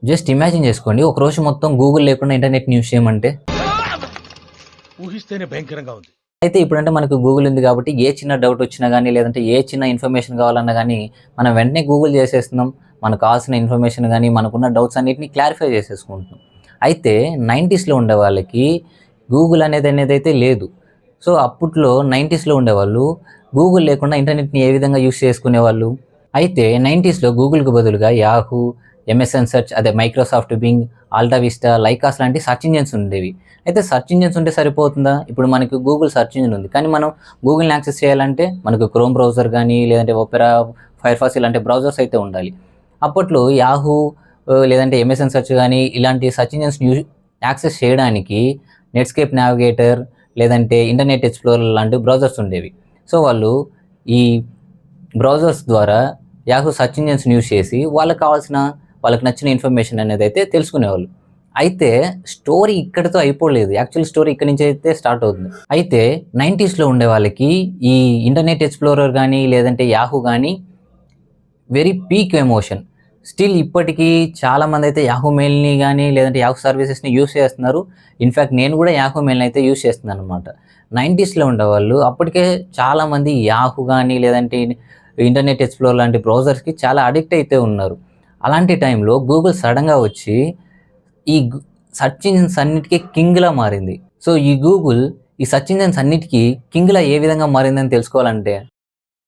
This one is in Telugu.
జస్ట్ ఇమాజిన్ చేసుకోండి, ఒక రోజు మొత్తం గూగుల్ లేకుండా ఇంటర్నెట్ యూజ్ చేయమంటే. ఊహిస్తేనే భయంకరంగా ఉంది. అయితే ఇప్పుడంటే మనకు గూగుల్ ఉంది కాబట్టి ఏ చిన్న డౌట్ వచ్చినా గానీ, లేదంటే ఏ చిన్న ఇన్ఫర్మేషన్ కావాలన్నా గానీ, మనం వెంటనే గూగుల్ చేసేస్తున్నాం. మనకు కావాల్సిన ఇన్ఫర్మేషన్ గానీ, మనకున్న డౌట్స్ అన్నిటిని క్లారిఫై చేసేసుకుంటున్నాం. అయితే 90స్‌లో ఉండే వాళ్ళకి గూగుల్ అనేదైతే లేదు. సో, అప్పట్లో 90స్‌లో ఉండేవాళ్ళు గూగుల్ లేకుండా ఇంటర్నెట్‌ని ఏ విధంగా యూజ్ చేసుకునేవాళ్ళు? అయితే 90స్‌లో గూగుల్‌కి బదులుగా యాహూ, ఎంఎస్ఎన్ సెర్చ్, అదే మైక్రోసాఫ్ట్ బింగ్, ఆల్టా విస్టా, లైకాస్ లాంటి సెర్చ్ ఇంజిన్స్ ఉండేవి. అయితే సెర్చ్ ఇంజిన్స్ ఉంటే సరిపోతుందా? ఇప్పుడు మనకి గూగుల్ సెర్చ్ ఇంజిన్ ఉంది. కానీ మనం గూగుల్‌ని యాక్సెస్ చేయాలంటే మనకు క్రోమ్ బ్రౌజర్ గానీ, లేదంటే ఒపెరా, ఫైర్‌ఫాక్స్ ఇలాంటి బ్రౌజర్స్ అయితే ఉండాలి. అప్పట్లో యాహూ లేదంటే ఎంఎస్ఎన్ సెర్చ్ గానీ, ఇలాంటి సెర్చ్ ఇంజిన్స్‌ని యాక్సెస్ చేయడానికి నెట్స్కేప్ నావిగేటర్, లేదంటే ఇంటర్నెట్ ఎక్స్‌ప్లోరర్ లాంటి బ్రౌజర్స్ ఉండేవి. సో, వాళ్ళు ఈ బ్రౌజర్స్ ద్వారా యాహూ సెర్చ్ ఇంజిన్స్‌ని యూజ్ చేసి వాళ్ళకి నచ్చిన ఇన్ఫర్మేషన్ అనేదైతే తెలుసుకునేవాళ్ళు. అయితే స్టోరీ ఇక్కడితో అయిపోలేదు. యాక్చువల్ స్టోరీ ఇక్కడి నుంచి అయితే స్టార్ట్ అవుతుంది. అయితే 90స్‌లో ఉండే వాళ్ళకి ఈ ఇంటర్నెట్ ఎక్స్‌ప్లోరర్ గానీ, లేదంటే యాహూ గానీ వెరీ పీక్ ఎమోషన్. స్టిల్ ఇప్పటికీ చాలామందైతే యాహూ మెయిల్‌ని గానీ, లేదంటే యాహూ సర్వీసెస్‌ని యూజ్ చేస్తున్నారు. ఇన్‌ఫాక్ట్ నేను గూడా యాహూ మెయిల్‌ని అయితే యూజ్ చేస్తున్నాననమాట. 90స్‌లో ఉండేవాళ్ళు అప్పటికే చాలామంది యాహూ గానీ, లేదంటే ఇంటర్నెట్ ఎక్స్‌ప్లోరర్ లాంటి బ్రౌజర్స్‌కి చాలా అడిక్ట్ అయితే ఉన్నారు. అలాంటి టైంలో గూగుల్ సడెన్‌గా వచ్చి ఈ సెర్చ్ ఇంజిన్స్ అన్నిటికి కింగ్‌లా మారింది. సో, ఈ గూగుల్ ఈ సెర్చ్ ఇంజిన్స్ అన్నిటికి కింగ్‌లా ఏ విధంగా మారిందని తెలుసుకోవాలంటే